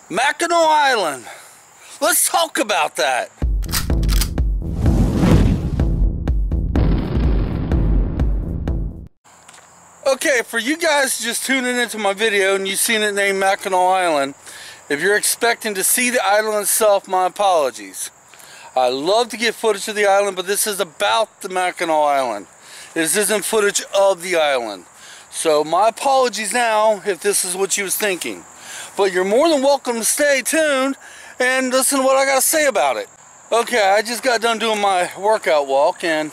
Mackinac Island. Let's talk about that. Okay, for you guys just tuning into my video and you've seen it named Mackinac Island, if you're expecting to see the island itself, my apologies. I love to get footage of the island, but this is about the Mackinac Island. This isn't footage of the island. So my apologies now if this is what you was thinking. But you're more than welcome to stay tuned and listen to what I got to say about it. Okay, I just got done doing my workout walk and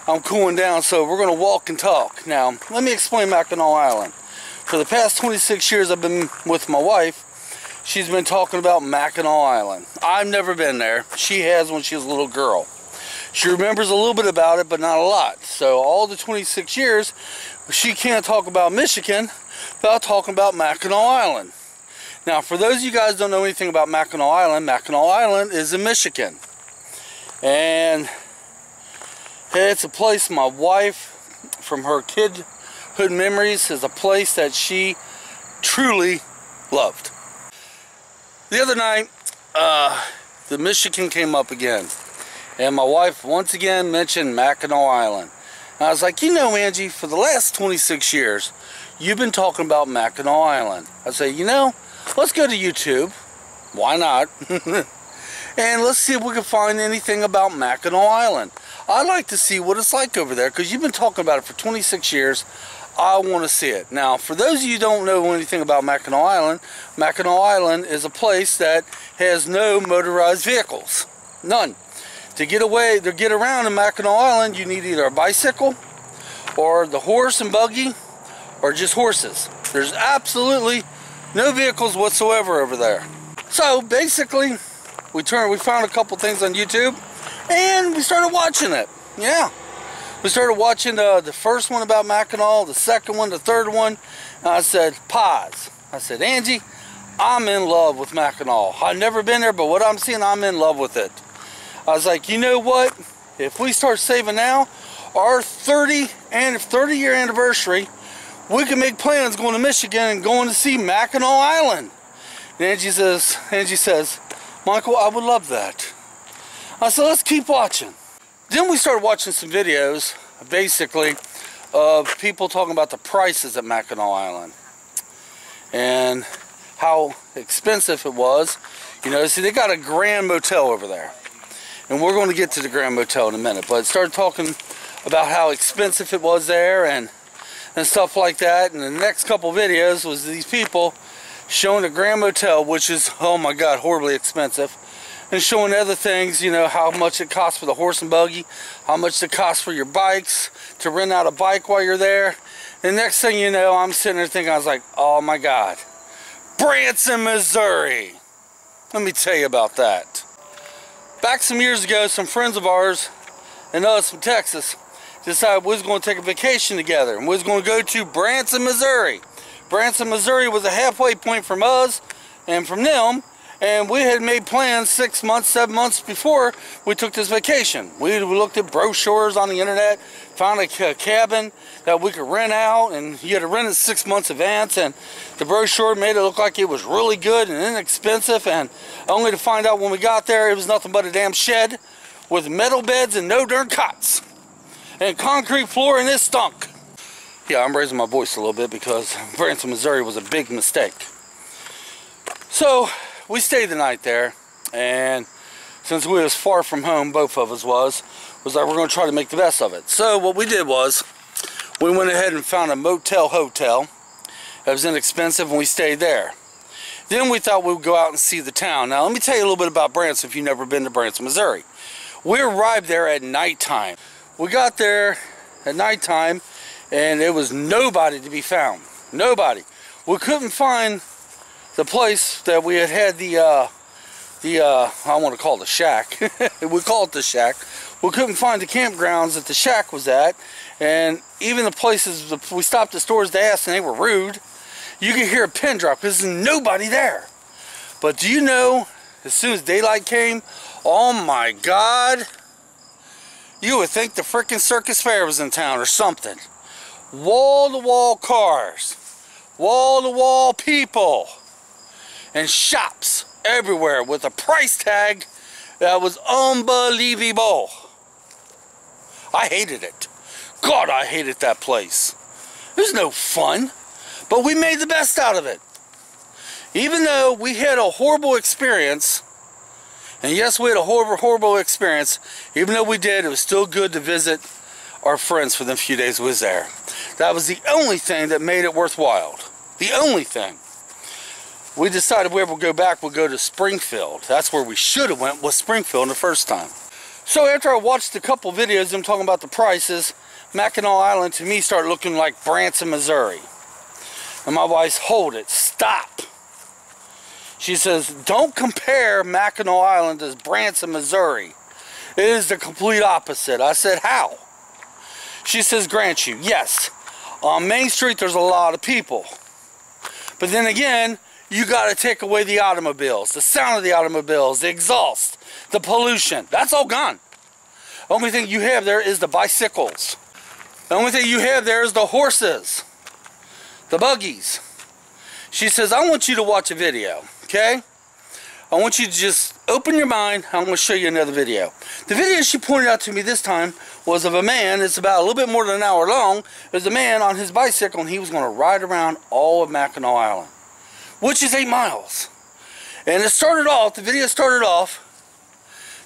I'm cooling down, so we're going to walk and talk. Now, let me explain Mackinac Island. For the past 26 years I've been with my wife, she's been talking about Mackinac Island. I've never been there. She has when she was a little girl. She remembers a little bit about it, but not a lot. So all the 26 years, she can't talk about Michigan without talking about Mackinac Island. Now, for those of you guys who don't know anything about Mackinac Island is in Michigan. And it's a place my wife, from her kidhood memories, is a place that she truly loved. The other night, the Michigan came up again. And my wife once again mentioned Mackinac Island. And I was like, you know, Angie, for the last 26 years, you've been talking about Mackinac Island. I say, you know, let's go to YouTube. Why not? And let's see if we can find anything about Mackinac Island. I'd like to see what it's like over there, because you've been talking about it for 26 years. I want to see it. Now, for those of you who don't know anything about Mackinac Island is a place that has no motorized vehicles. None. To get around in Mackinac Island, you need either a bicycle or the horse and buggy or just horses. There's absolutely no vehicles whatsoever over there. So basically, we found a couple things on YouTube and we started watching it. Yeah. We started watching the first one about Mackinac, the second one, the third one. And I said, pause. I said, Angie, I'm in love with Mackinac. I've never been there, but what I'm seeing, I'm in love with it. I was like, you know what? If we start saving now, our 30-year anniversary, we can make plans going to Michigan and going to see Mackinac Island. And Angie says, Michael, I would love that. I said, let's keep watching. Then we started watching some videos, basically, of people talking about the prices at Mackinac Island and how expensive it was. You know, see, they got a Grand Motel over there. And we're going to get to the Grand Motel in a minute. But it started talking about how expensive it was there and stuff like that. And the next couple videos was these people showing the Grand Motel, which is, oh my God, horribly expensive. And showing other things, you know, how much it costs for the horse and buggy, how much it costs for your bikes, to rent out a bike while you're there. And next thing you know, I'm sitting there thinking, I was like, oh my God, Branson, Missouri. Let me tell you about that. Back some years ago, some friends of ours and us from Texas decided we was going to take a vacation together. And we was going to go to Branson, Missouri. Branson, Missouri was a halfway point from us and from them. And we had made plans 6 months, 7 months before we took this vacation. We looked at brochures on the internet, found a cabin that we could rent out, and you had to rent it 6 months advance, and the brochure made it look like it was really good and inexpensive, and only to find out when we got there it was nothing but a damn shed with metal beds and no darn cots and concrete floor, and it stunk. Yeah, I'm raising my voice a little bit because Branson, Missouri was a big mistake. So we stayed the night there, and since we was far from home, both of us was like, we're going to try to make the best of it. So what we did was, we went ahead and found a motel hotel that was inexpensive, and we stayed there. Then we thought we would go out and see the town. Now let me tell you a little bit about Branson if you've never been to Branson, Missouri. We arrived there at nighttime. We got there at nighttime, and there was nobody to be found. Nobody. We couldn't find the place that we had I want to call it the shack. We call it the shack. We couldn't find the campgrounds that the shack was at, and even the places we stopped at stores to ask, and they were rude. You could hear a pin drop because there's nobody there. But do you know, as soon as daylight came, oh my God, you would think the frickin' Circus Fair was in town or something. Wall-to-wall cars, wall-to-wall people. and shops everywhere with a price tag that was unbelievable. I hated it. God, I hated that place. It was no fun, but we made the best out of it. Even though we had a horrible experience, and yes, we had a horrible experience, even though we did, it was still good to visit our friends for the few days we was there. That was the only thing that made it worthwhile. The only thing. We decided if we ever go back, we'll go to Springfield. That's where we should have went, was Springfield the first time. So after I watched a couple videos of them talking about the prices, Mackinac Island to me started looking like Branson, Missouri. And my wife's, hold it, stop. She says, don't compare Mackinac Island to Branson, Missouri. It is the complete opposite. I said, how? She says, grant you, yes. On Main Street, there's a lot of people. But then again, you got to take away the automobiles, the sound of the automobiles, the exhaust, the pollution. That's all gone. The only thing you have there is the bicycles. The only thing you have there is the horses, the buggies. She says, I want you to watch a video, okay? I want you to just open your mind. I'm going to show you another video. The video she pointed out to me this time was of a man. It's about a little bit more than an hour long. There's a man on his bicycle, and he was going to ride around all of Mackinac Island, which is 8 miles. And it started off, the video started off,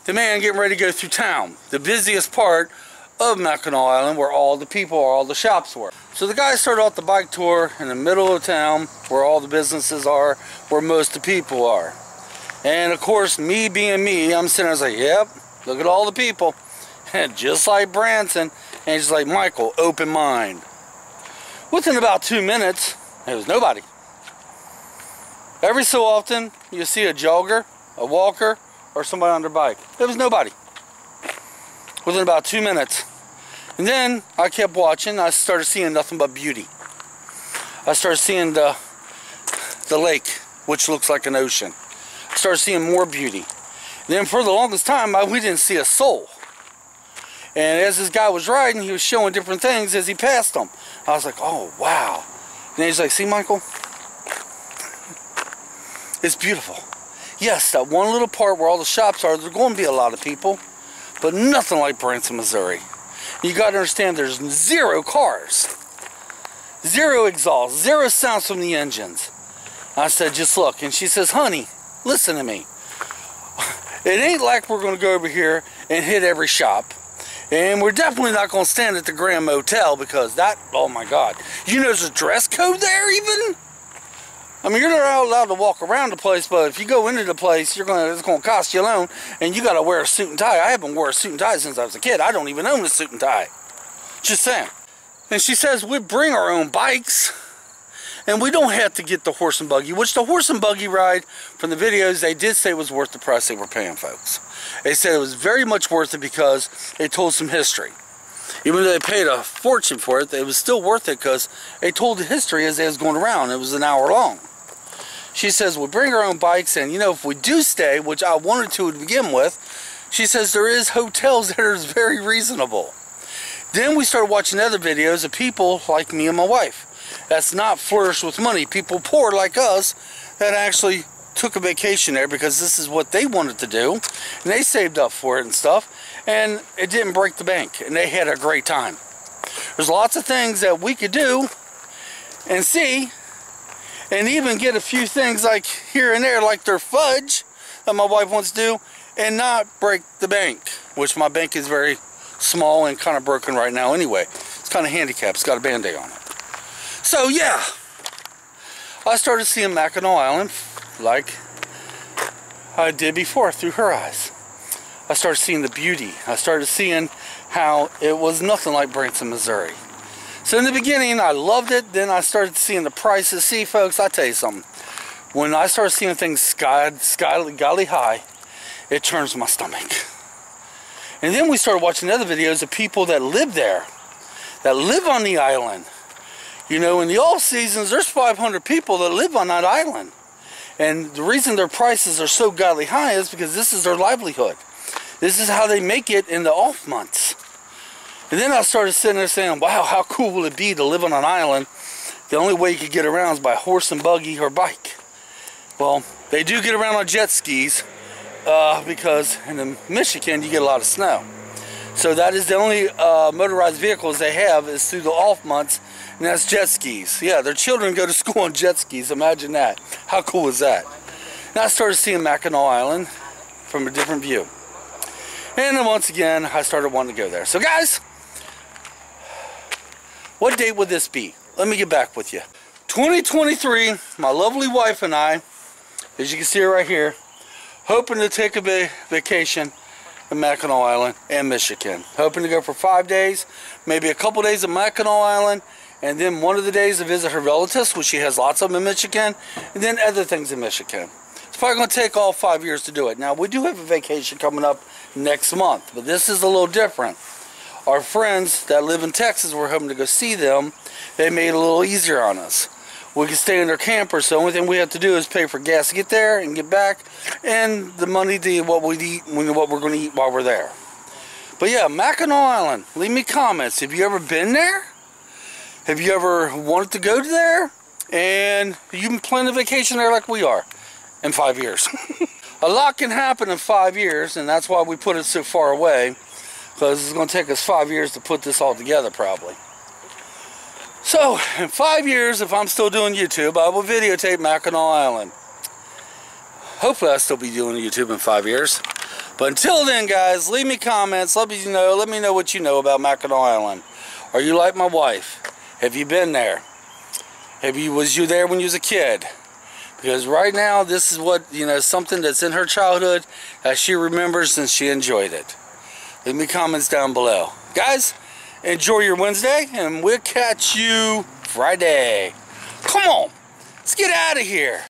the man getting ready to go through town, the busiest part of Mackinac Island, where all the people are, all the shops were. So the guy started off the bike tour in the middle of town, where all the businesses are, where most of the people are. And of course, me being me, I'm sitting there, I was like, yep, look at all the people. And just like Branson, and he's like, Michael, open mind. Within about 2 minutes, there was nobody. Every so often, you see a jogger, a walker, or somebody on their bike. There was nobody. Within about 2 minutes. And then, I kept watching, I started seeing nothing but beauty. I started seeing the lake, which looks like an ocean. I started seeing more beauty. And then for the longest time, we didn't see a soul. And as this guy was riding, he was showing different things as he passed them. I was like, oh, wow. And then he's like, see, Michael? It's beautiful. Yes, that one little part where all the shops are, there's going to be a lot of people, but nothing like Branson, Missouri. You got to understand there's 0 cars, 0 exhaust, 0 sounds from the engines. I said, just look. And she says, honey, listen to me. It ain't like we're going to go over here and hit every shop. And we're definitely not going to stand at the Grand Motel because that, oh my God. You know there's a dress code there even? I mean, you're not allowed to walk around the place, but if you go into the place, it's going to cost you a loan, and you got to wear a suit and tie. I haven't worn a suit and tie since I was a kid. I don't even own a suit and tie. Just saying. And she says we bring our own bikes, and we don't have to get the horse and buggy, which the horse and buggy ride, from the videos, they did say it was worth the price they were paying, folks. They said it was very much worth it because it told some history. Even though they paid a fortune for it, it was still worth it because they told the history as they was going around. It was an hour long. She says, we'll bring our own bikes, and, you know, if we do stay, which I wanted to begin with, she says there is hotels that are very reasonable. Then we started watching other videos of people like me and my wife that's not flourished with money. People poor like us that actually took a vacation there because this is what they wanted to do, and they saved up for it and stuff, and it didn't break the bank, and they had a great time. There's lots of things that we could do and see, and even get a few things like here and there, like their fudge that my wife wants to do, and not break the bank, which my bank is very small and kind of broken right now anyway. It's kind of handicapped. It's got a Band-Aid on it. So yeah, I started seeing Mackinac Island like I did before through her eyes. I started seeing the beauty. I started seeing how it was nothing like Branson, Missouri. So in the beginning, I loved it. Then I started seeing the prices. See, folks, I'll tell you something. When I started seeing things sky high, it turns my stomach. And then we started watching other videos of people that live there, that live on the island. You know, in the off seasons, there's 500 people that live on that island. And the reason their prices are so godly high is because this is their livelihood. This is how they make it in the off months. And then I started sitting there saying, wow, how cool will it be to live on an island? The only way you could get around is by horse and buggy or bike. Well, they do get around on jet skis because in Michigan you get a lot of snow. So that is the only motorized vehicles they have is through the off months, and that's jet skis. Yeah, their children go to school on jet skis. Imagine that. How cool is that? Now I started seeing Mackinac Island from a different view. And then once again, I started wanting to go there. So guys, what date would this be? Let me get back with you. 2023, my lovely wife and I, as you can see right here, hoping to take a vacation in Mackinac Island and Michigan. Hoping to go for 5 days, maybe a couple days at Mackinac Island, and then one of the days to visit her relatives, which she has lots of them in Michigan, and then other things in Michigan. It's probably going to take all 5 years to do it. Now, we do have a vacation coming up next month, but this is a little different. Our friends that live in Texas, we're hoping to go see them. They made it a little easier on us. We can stay in their camper, so the only thing we have to do is pay for gas to get there and get back, and the money to eat what we eat, what we're going to eat while we're there. But yeah, Mackinac Island, leave me comments. Have you ever been there? Have you ever wanted to go there? And you've been planning a vacation there like we are in 5 years. A lot can happen in 5 years, and that's why we put it so far away, because it's going to take us 5 years to put this all together probably. So, in 5 years, if I'm still doing YouTube, I will videotape Mackinac Island. Hopefully I'll still be doing YouTube in 5 years. But until then, guys, leave me comments. Let me know what you know about Mackinac Island. Are you like my wife? Have you been there? Was you there when you was a kid? Because right now, this is what, something that's in her childhood that she remembers and she enjoyed it. Leave me comments down below. Guys, enjoy your Wednesday, and we'll catch you Friday. Come on, let's get out of here.